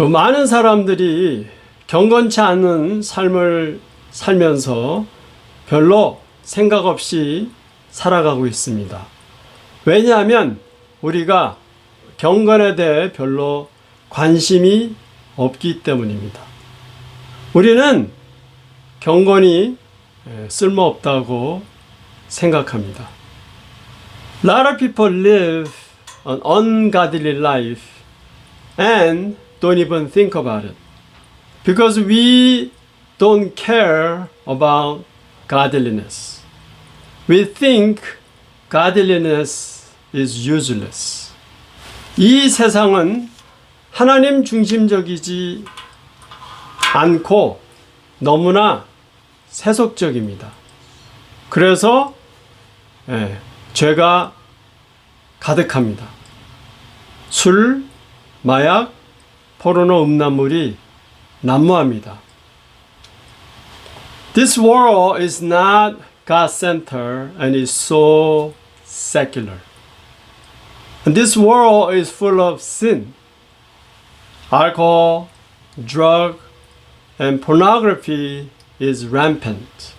많은 사람들이 경건치 않은 삶을 살면서 별로 생각 없이 살아가고 있습니다. 왜냐하면 우리가 경건에 대해 별로 관심이 없기 때문입니다. 우리는 경건이 쓸모없다고 생각합니다. A lot of people live an ungodly life and don't even think about it because we don't care about godliness. We think godliness is useless. 이 세상은 하나님 중심적이지 않고 너무나 세속적입니다. 그래서 죄가 가득합니다. 술, 마약, 포르노 음란물이 난무합니다. This world is not God-centered and is so secular. And this world is full of sin. Alcohol, drug, and pornography is rampant.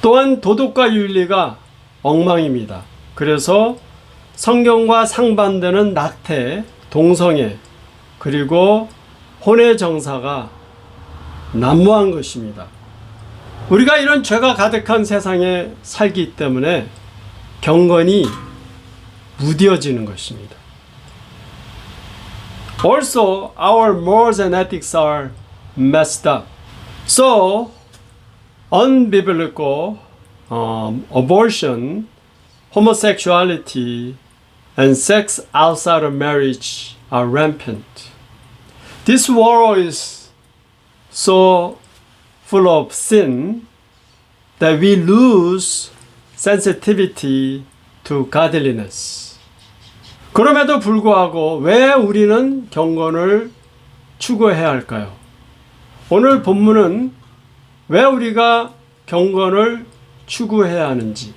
또한 도덕과 윤리가 엉망입니다. 그래서 성경과 상반되는 낙태, 동성애, 그리고 혼외 정사가 난무한 것입니다. 우리가 이런 죄가 가득한 세상에 살기 때문에 경건이 무뎌지는 것입니다. Also, our morals and ethics are messed up. So, unbiblical abortion, homosexuality, and sex outside of marriage are rampant. This world is so full of sin that we lose sensitivity to godliness. 그럼에도 불구하고 왜 우리는 경건을 추구해야 할까요? 오늘 본문은 왜 우리가 경건을 추구해야 하는지,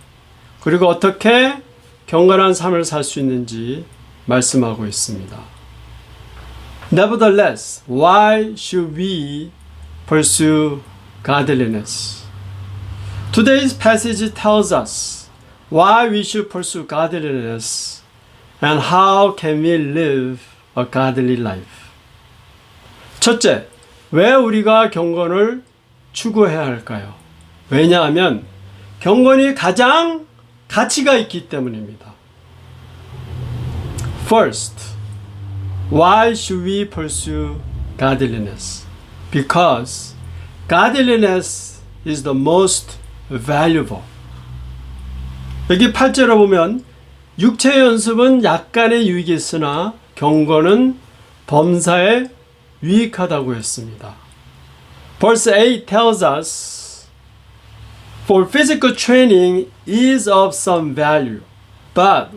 그리고 어떻게 경건한 삶을 살 수 있는지 말씀하고 있습니다. Nevertheless, why should we pursue godliness? Today's passage tells us why we should pursue godliness and how can we live a godly life. 첫째, 왜 우리가 경건을 추구해야 할까요? 왜냐하면 경건이 가장 가치가 있기 때문입니다. First, why should we pursue godliness? Because godliness is the most valuable. 여기 8절에 보면 육체 연습은 약간의 유익이 있으나 경건은 범사에 유익하다고 했습니다. Verse 8 tells us, For physical training is of some value, but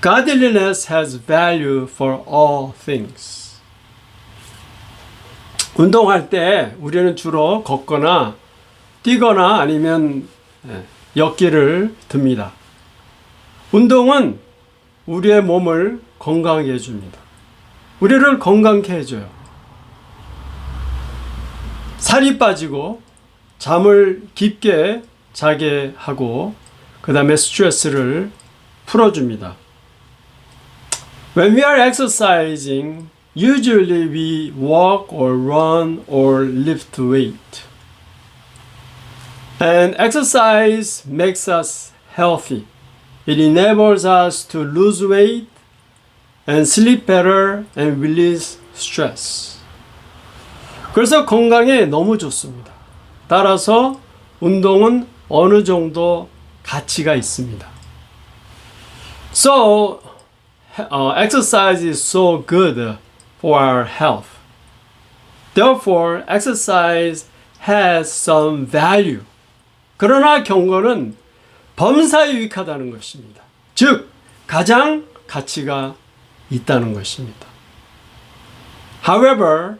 godliness has value for all things. 운동할 때 우리는 주로 걷거나 뛰거나 아니면 역기를 듭니다. 운동은 우리의 몸을 건강하게 해줍니다. 우리를 건강케 해줘요. 살이 빠지고 잠을 깊게 자게 하고 그 다음에 스트레스를 풀어줍니다. When we are exercising, usually we walk or run or lift weight. And exercise makes us healthy. It enables us to lose weight and sleep better and release stress. 그래서 건강에 너무 좋습니다. 따라서 운동은 어느 정도 가치가 있습니다. So, exercise is so good for our health. Therefore, exercise has some value. 그러나 경건은 범사에 유익하다는 것입니다. 즉, 가장 가치가 있다는 것입니다. However,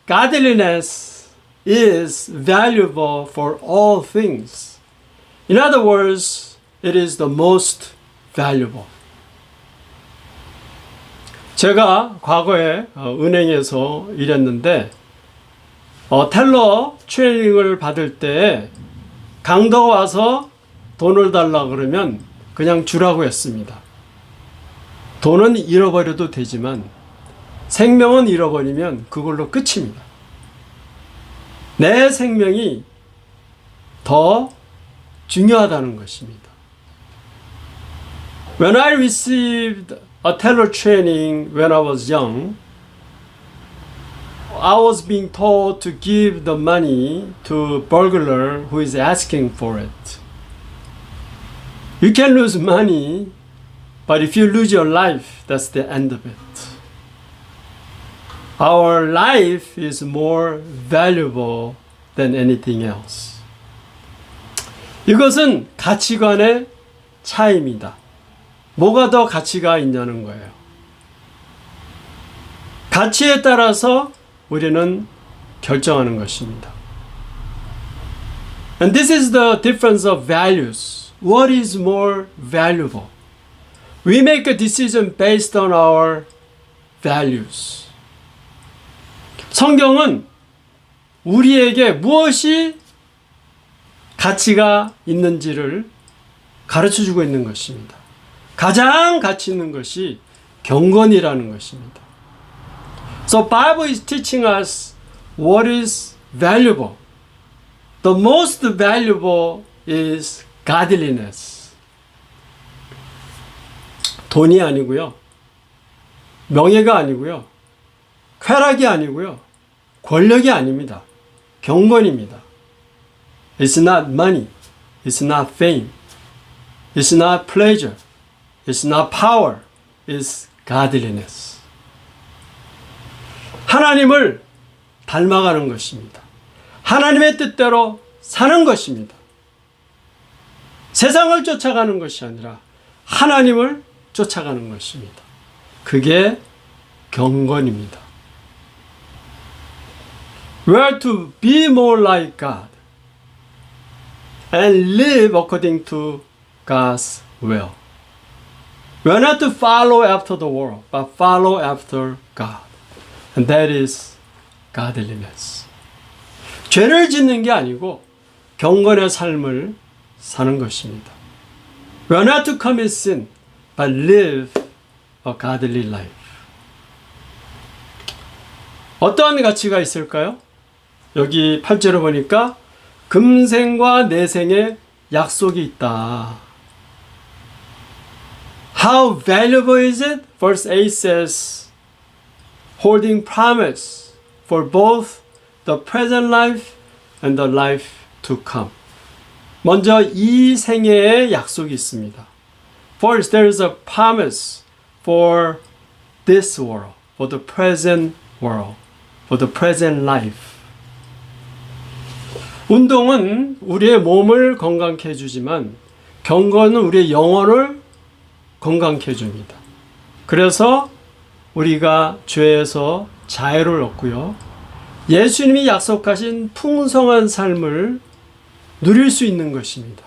godliness is valuable for all things. In other words, it is the most valuable. 제가 과거에 은행에서 일했는데 텔러 트레이닝을 받을 때 강도가 와서 돈을 달라 그러면 그냥 주라고 했습니다. 돈은 잃어버려도 되지만 생명은 잃어버리면 그걸로 끝입니다. 내 생명이 더 중요하다는 것입니다. When I received a teller training when I was young, I was being told to give the money to a burglar who is asking for it. You can lose money, but if you lose your life, that's the end of it. Our life is more valuable than anything else. 이것은 가치관의 차이입니다. 뭐가 더 가치가 있냐는 거예요. 가치에 따라서 우리는 결정하는 것입니다. And this is the difference of values. What is more valuable? We make a decision based on our values. 성경은 우리에게 무엇이 가치가 있는지를 가르쳐 주고 있는 것입니다. 가장 가치 있는 것이 경건이라는 것입니다. So Bible is teaching us what is valuable. The most valuable is godliness. 돈이 아니고요. 명예가 아니고요. 쾌락이 아니고요. 권력이 아닙니다. 경건입니다. It's not money. It's not fame. It's not pleasure. It's not power. It's godliness. 하나님을 닮아가는 것입니다. 하나님의 뜻대로 사는 것입니다. 세상을 쫓아가는 것이 아니라 하나님을 쫓아가는 것입니다. 그게 경건입니다. We are to be more like God and live according to God's will. We are not to follow after the world, but follow after God. And that is godliness. 죄를 짓는 게 아니고 경건의 삶을 사는 것입니다. We are not to commit sin, but live a godly life. 어떠한 가치가 있을까요? 여기 8절에 보니까 금생과 내생의 약속이 있다. How valuable is it? Verse 8 says, holding promise for both the present life and the life to come. 먼저 이 생애의 약속이 있습니다. First, there is a promise for this world, for the present world, for the present life. 운동은 우리의 몸을 건강케 해주지만 경건은 우리의 영혼을 건강케 해줍니다. 그래서 우리가 죄에서 자유를 얻고요. 예수님이 약속하신 풍성한 삶을 누릴 수 있는 것입니다.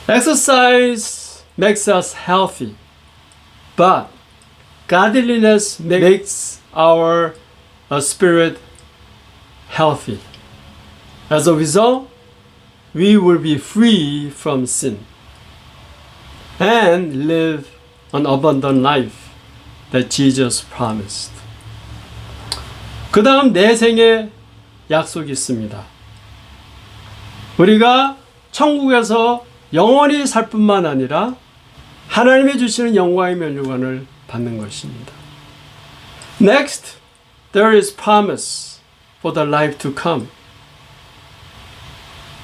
Exercise makes us healthy, but godliness makes our spirit healthy. As a result, we will be free from sin and live an abundant life that Jesus promised. 그 다음 내생의 약속이 있습니다. 우리가 천국에서 영원히 살 뿐만 아니라 하나님이 주시는 영광의 면류관을 받는 것입니다. Next, there is promise for the life to come.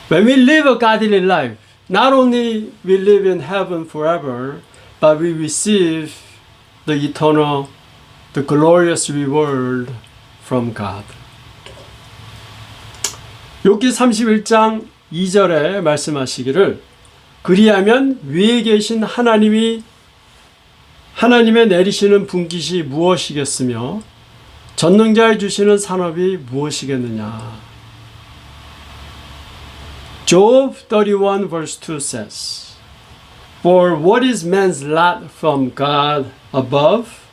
When we live a godly life, not only we live in heaven forever, but we receive the eternal, the glorious reward from God. 욥기 31장 2절에 말씀하시기를 그리하면 위에 계신 하나님의 내리시는 분깃이 무엇이겠으며 전능자의 주시는 산업이 무엇이겠느냐. Job 31 verse 2 says, For what is man's lot from God above?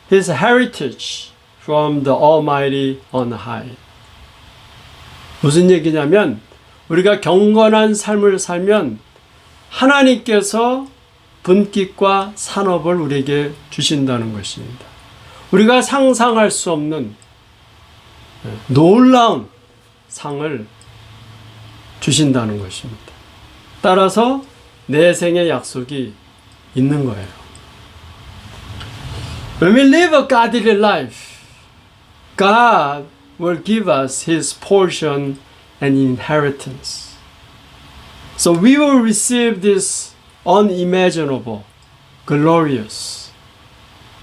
His heritage from the Almighty on high. 무슨 얘기냐면 우리가 경건한 삶을 살면 하나님께서 분깃과 산업을 우리에게 주신다는 것입니다. 우리가 상상할 수 없는 놀라운 상을 주신다는 것입니다. 따라서 내 생의 약속이 있는 거예요. When we live a godly life, God will give us His portion and inheritance. So we will receive this unimaginable, glorious,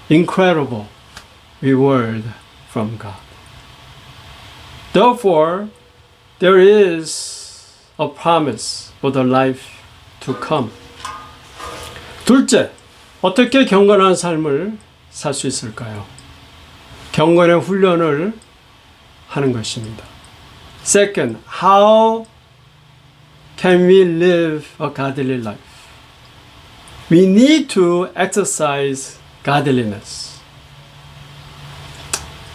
incredible reward from God. Therefore, there is a promise for the life to come. 둘째, 어떻게 경건한 삶을 살 수 있을까요? 경건의 훈련을 하는 것입니다. Second, how can we live a godly life? We need to exercise godliness.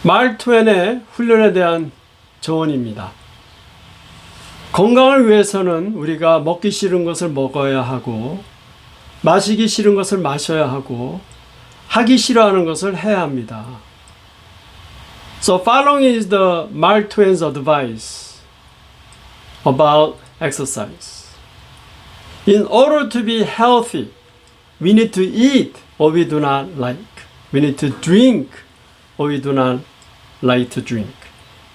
마크 트웨인의 훈련에 대한 조언입니다. 건강을 위해서는 우리가 먹기 싫은 것을 먹어야 하고 마시기 싫은 것을 마셔야 하고 하기 싫어하는 것을 해야 합니다. So following is the Mark Twain's advice about exercise. In order to be healthy, we need to eat what we do not like. We need to drink what we do not like to drink.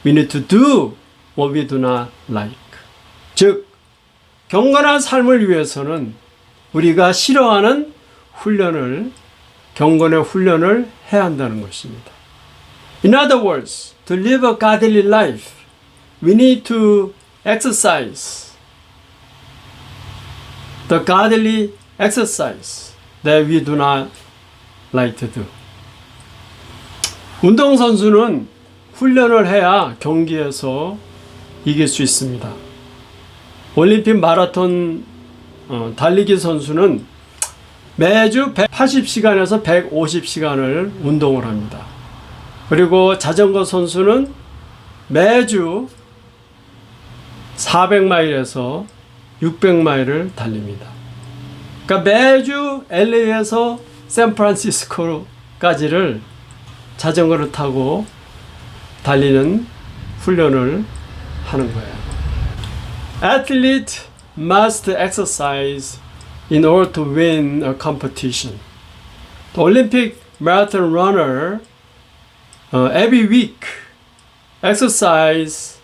We need to do what we do not like. 즉, 경건한 삶을 위해서는 우리가 싫어하는 경건의 훈련을 해야 한다는 것입니다. In other words, to live a godly life, we need to exercise the godly exercise that we do not like to do. 운동선수는 훈련을 해야 경기에서 이길 수 있습니다. 올림픽 마라톤 달리기 선수는 매주 180시간에서 150시간을 운동을 합니다. 그리고 자전거 선수는 매주 400마일에서 600마일을 달립니다. 그러니까 매주 LA에서 샌프란시스코까지를 자전거를 타고 달리는 훈련을 하는 거예요. Athlete must exercise in order to win a competition. The Olympic marathon runner every week exercise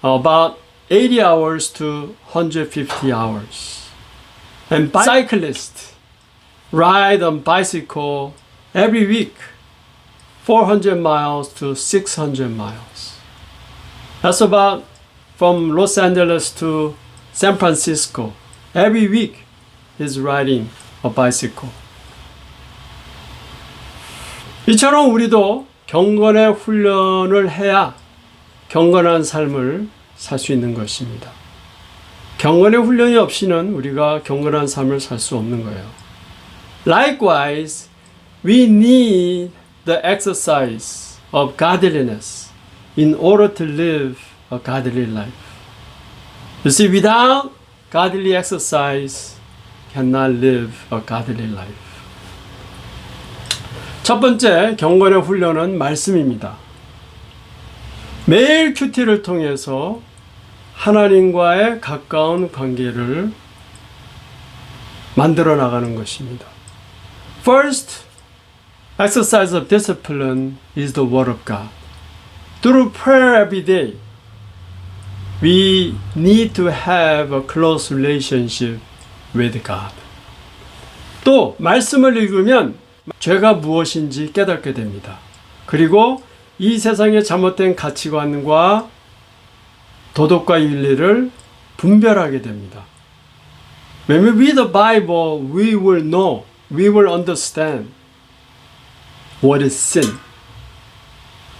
about 80 hours to 150 hours. And cyclists ride on bicycle every week 400 miles to 600 miles. That's about from Los Angeles to San Francisco. Every week is riding a bicycle. 이처럼 우리도 경건의 훈련을 해야 경건한 삶을 살 수 있는 것입니다. 경건의 훈련이 없이는 우리가 경건한 삶을 살 수 없는 거예요. Likewise, we need the exercise of godliness in order to live a godly life. You see, without godly exercise, cannot live a godly life. 첫 번째 경건의 훈련은 말씀입니다. 매일 큐티를 통해서 하나님과의 가까운 관계를 만들어 나가는 것입니다. First, exercise of discipline is the Word of God. Through prayer every day, we need to have a close relationship with God. 또 말씀을 읽으면 죄가 무엇인지 깨닫게 됩니다. 그리고 이 세상의 잘못된 가치관과 도덕과 윤리를 분별하게 됩니다. When we read the Bible, we will know, we will understand what is sin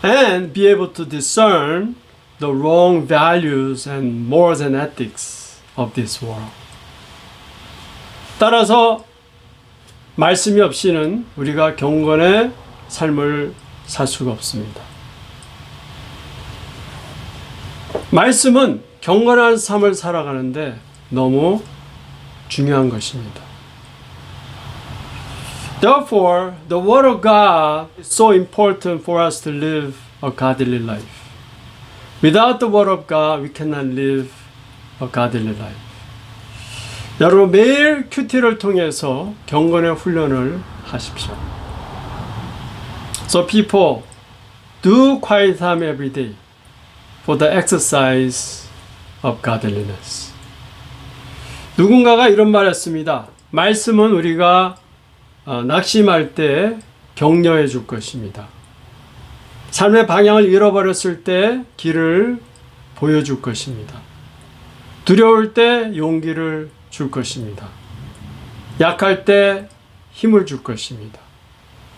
and be able to discern the wrong values and morals and ethics of this world. 따라서 말씀이 없이는 우리가 경건의 삶을 살 수가 없습니다. 말씀은 경건한 삶을 살아가는데 너무 중요한 것입니다. Therefore, the Word of God is so important for us to live a godly life. Without the Word of God, we cannot live a godly life. 여러분 매일 큐티를 통해서 경건의 훈련을 하십시오. So people, do quiet time every day for the exercise of godliness. 누군가가 이런 말 했습니다. 말씀은 우리가 낙심할 때 격려해 줄 것입니다. 삶의 방향을 잃어버렸을 때 길을 보여줄 것입니다. 두려울 때 용기를 줄 것입니다. 약할 때 힘을 줄 것입니다.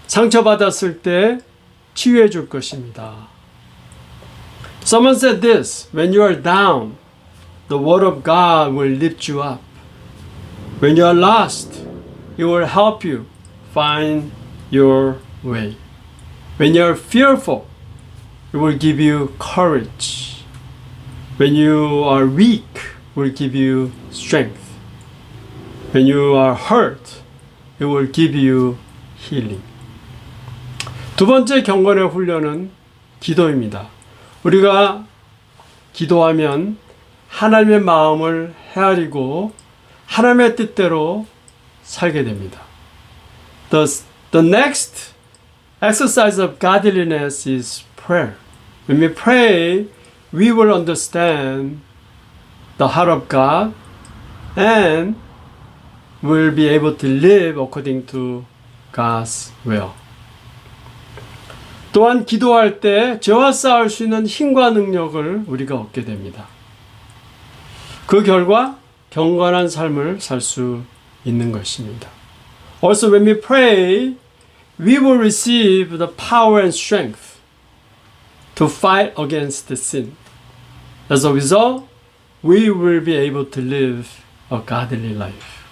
상처받았을 때 치유해 줄 것입니다. Someone said this, when you are down, the word of God will lift you up. When you are lost, it will help you find your way. When you are fearful, it will give you courage. When you are weak, it will give you strength. When you are hurt, it will give you healing. 두 번째 경건의 훈련은 기도입니다. 우리가 기도하면 하나님의 마음을 헤아리고 하나님의 뜻대로 살게 됩니다. The next exercise of godliness is prayer. When we pray, we will understand the heart of God and will be able to live according to God's will. 또한 기도할 때 죄와 싸울 수 있는 힘과 능력을 우리가 얻게 됩니다. 그 결과 경건한 삶을 살 수 있는 것입니다. Also, when we pray, we will receive the power and strength to fight against the sin. As a result, we will be able to live a godly life.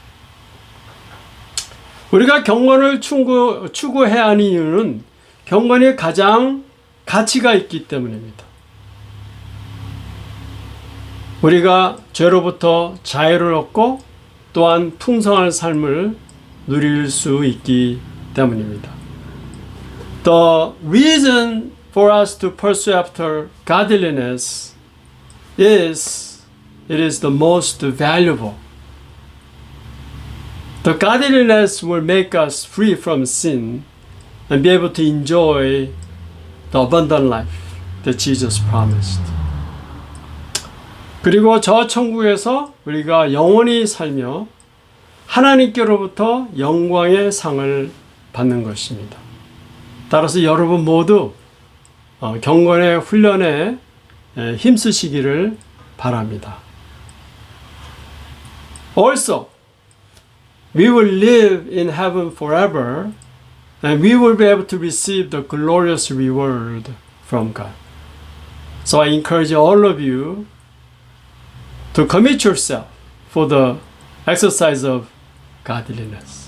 우리가 경건을 추구해야 하는 이유는 경건이 가장 가치가 있기 때문입니다. 우리가 죄로부터 자유를 얻고 또한 풍성한 삶을 누릴 수 있기 때문입니다. The reason for us to pursue after godliness is it is the most valuable. The godliness will make us free from sin and be able to enjoy the abundant life that Jesus promised. 그리고 저 천국에서 우리가 영원히 살며 하나님께로부터 영광의 상을 받는 것입니다. 따라서 여러분 모두 경건의 훈련에 힘쓰시기를 바랍니다. Also, we will live in heaven forever and we will be able to receive the glorious reward from God. So I encourage all of you to commit yourself for the exercise of godliness.